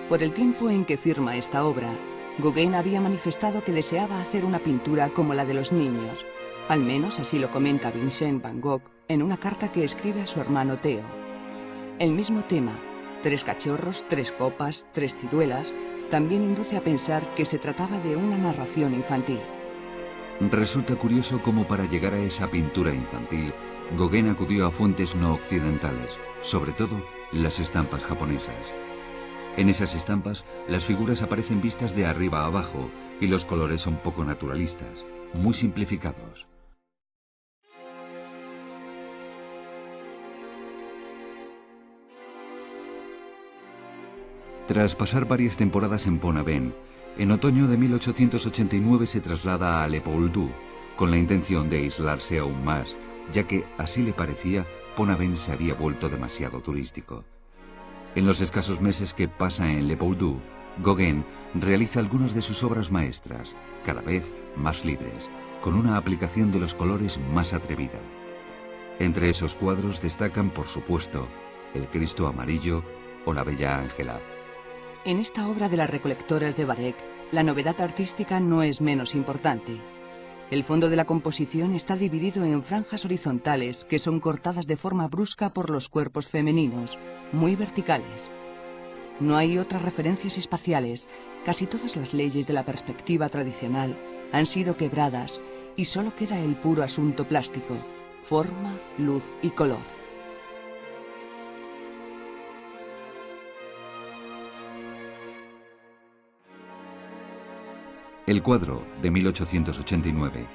Por el tiempo en que firma esta obra, Gauguin había manifestado que deseaba hacer una pintura como la de los niños. Al menos así lo comenta Vincent van Gogh en una carta que escribe a su hermano Theo. El mismo tema, 3 cachorros, 3 copas, 3 ciruelas, también induce a pensar que se trataba de una narración infantil. Resulta curioso cómo para llegar a esa pintura infantil, Gauguin acudió a fuentes no occidentales, sobre todo las estampas japonesas. En esas estampas, las figuras aparecen vistas de arriba a abajo y los colores son poco naturalistas, muy simplificados. Tras pasar varias temporadas en Pont-Aven, en otoño de 1889 se traslada a Le Pouldu, con la intención de aislarse aún más, ya que, así le parecía, Pont-Aven se había vuelto demasiado turístico. En los escasos meses que pasa en Le Pouldu, Gauguin realiza algunas de sus obras maestras, cada vez más libres, con una aplicación de los colores más atrevida. Entre esos cuadros destacan, por supuesto, El Cristo Amarillo o La Bella Ángela. En esta obra de las recolectoras de Varec, la novedad artística no es menos importante. El fondo de la composición está dividido en franjas horizontales que son cortadas de forma brusca por los cuerpos femeninos, muy verticales. No hay otras referencias espaciales, casi todas las leyes de la perspectiva tradicional han sido quebradas y solo queda el puro asunto plástico, forma, luz y color. El cuadro, de 1889,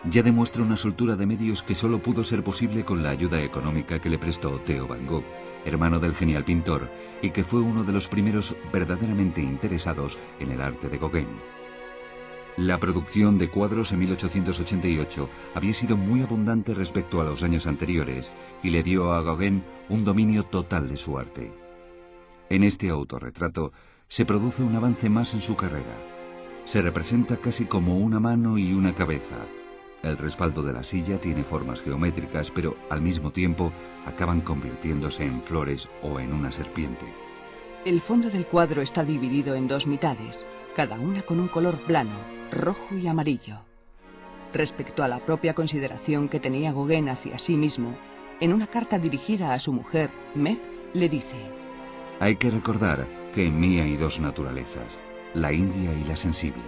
ya demuestra una soltura de medios que solo pudo ser posible con la ayuda económica que le prestó Theo van Gogh, hermano del genial pintor, y que fue uno de los primeros verdaderamente interesados en el arte de Gauguin. La producción de cuadros en 1888 había sido muy abundante respecto a los años anteriores y le dio a Gauguin un dominio total de su arte. En este autorretrato se produce un avance más en su carrera. Se representa casi como una mano y una cabeza. El respaldo de la silla tiene formas geométricas, pero al mismo tiempo acaban convirtiéndose en flores o en una serpiente. El fondo del cuadro está dividido en 2 mitades, cada una con un color plano, rojo y amarillo. Respecto a la propia consideración que tenía Gauguin hacia sí mismo, en una carta dirigida a su mujer, Meg, le dice: Hay que recordar que en mí hay 2 naturalezas, la india y la sensible.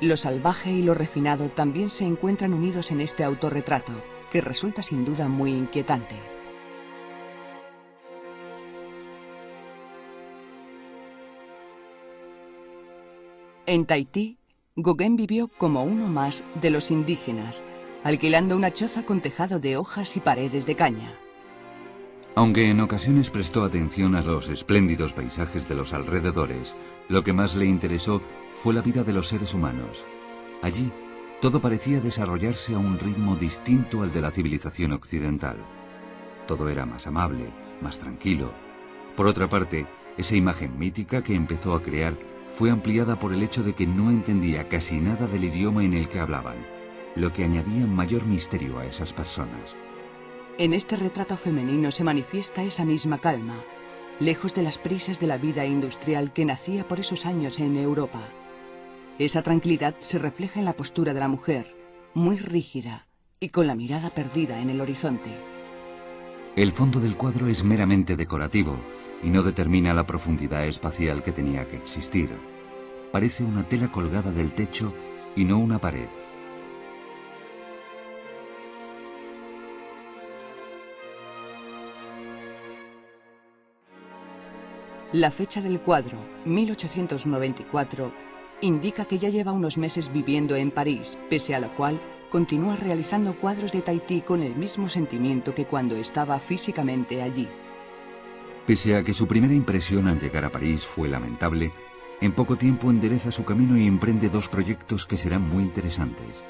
Lo salvaje y lo refinado también se encuentran unidos en este autorretrato, que resulta sin duda muy inquietante. En Tahití, Gauguin vivió como uno más de los indígenas, alquilando una choza con tejado de hojas y paredes de caña. Aunque en ocasiones prestó atención a los espléndidos paisajes de los alrededores, lo que más le interesó fue la vida de los seres humanos. Allí, todo parecía desarrollarse a un ritmo distinto al de la civilización occidental. Todo era más amable, más tranquilo. Por otra parte, esa imagen mítica que empezó a crear fue ampliada por el hecho de que no entendía casi nada del idioma en el que hablaban, lo que añadía mayor misterio a esas personas. En este retrato femenino se manifiesta esa misma calma, lejos de las prisas de la vida industrial que nacía por esos años en Europa. Esa tranquilidad se refleja en la postura de la mujer, muy rígida y con la mirada perdida en el horizonte. El fondo del cuadro es meramente decorativo y no determina la profundidad espacial que tenía que existir. Parece una tela colgada del techo y no una pared. La fecha del cuadro, 1894, indica que ya lleva unos meses viviendo en París, pese a lo cual continúa realizando cuadros de Tahití con el mismo sentimiento que cuando estaba físicamente allí. Pese a que su primera impresión al llegar a París fue lamentable, en poco tiempo endereza su camino y emprende 2 proyectos que serán muy interesantes.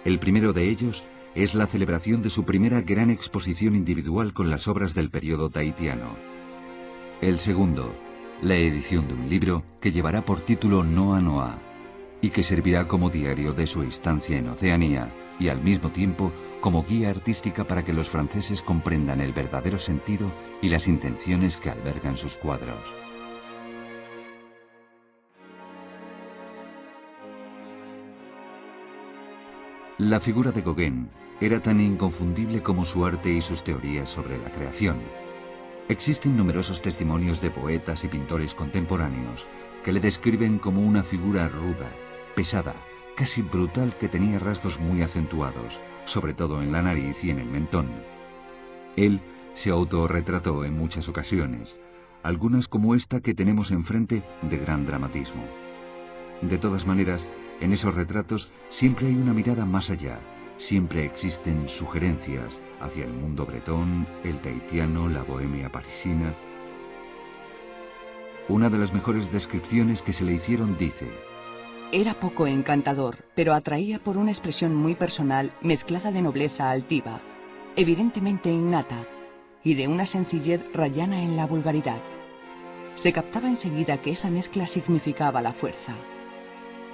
El primero de ellos es la celebración de su primera gran exposición individual con las obras del periodo tahitiano. El segundo, la edición de un libro que llevará por título Noa Noa y que servirá como diario de su estancia en Oceanía y al mismo tiempo como guía artística para que los franceses comprendan el verdadero sentido y las intenciones que albergan sus cuadros. La figura de Gauguin era tan inconfundible como su arte y sus teorías sobre la creación. Existen numerosos testimonios de poetas y pintores contemporáneos que le describen como una figura ruda, pesada, casi brutal, que tenía rasgos muy acentuados, sobre todo en la nariz y en el mentón. Él se autorretrató en muchas ocasiones, algunas como esta que tenemos enfrente, de gran dramatismo. De todas maneras, en esos retratos siempre hay una mirada más allá, siempre existen sugerencias hacia el mundo bretón, el tahitiano, la bohemia parisina. Una de las mejores descripciones que se le hicieron dice: era poco encantador, pero atraía por una expresión muy personal, mezclada de nobleza altiva, evidentemente innata, y de una sencillez rayana en la vulgaridad. Se captaba enseguida que esa mezcla significaba la fuerza.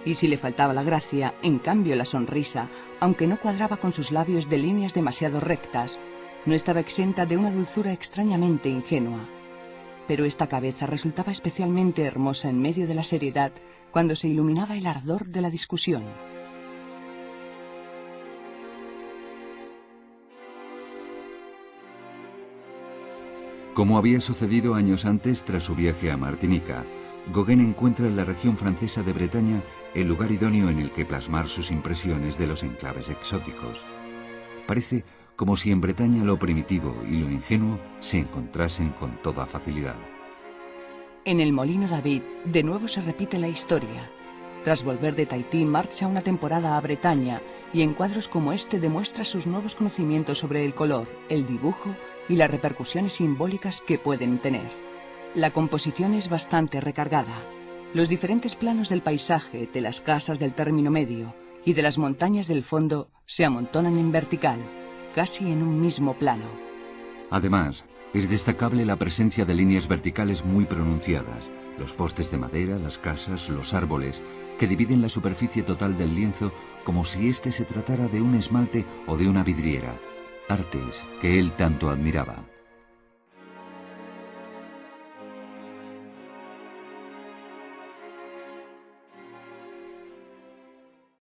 Y si le faltaba la gracia, en cambio la sonrisa, aunque no cuadraba con sus labios de líneas demasiado rectas, no estaba exenta de una dulzura extrañamente ingenua. Pero esta cabeza resultaba especialmente hermosa en medio de la seriedad, cuando se iluminaba el ardor de la discusión. Como había sucedido años antes tras su viaje a Martinica, Gauguin encuentra en la región francesa de Bretaña el lugar idóneo en el que plasmar sus impresiones de los enclaves exóticos. Parece como si en Bretaña lo primitivo y lo ingenuo se encontrasen con toda facilidad. En el Molino David, de nuevo se repite la historia. Tras volver de Tahití, marcha una temporada a Bretaña y en cuadros como este demuestra sus nuevos conocimientos sobre el color, el dibujo y las repercusiones simbólicas que pueden tener. La composición es bastante recargada. Los diferentes planos del paisaje, de las casas del término medio y de las montañas del fondo se amontonan en vertical, casi en un mismo plano. Además, es destacable la presencia de líneas verticales muy pronunciadas, los postes de madera, las casas, los árboles, que dividen la superficie total del lienzo como si éste se tratara de un esmalte o de una vidriera, artes que él tanto admiraba.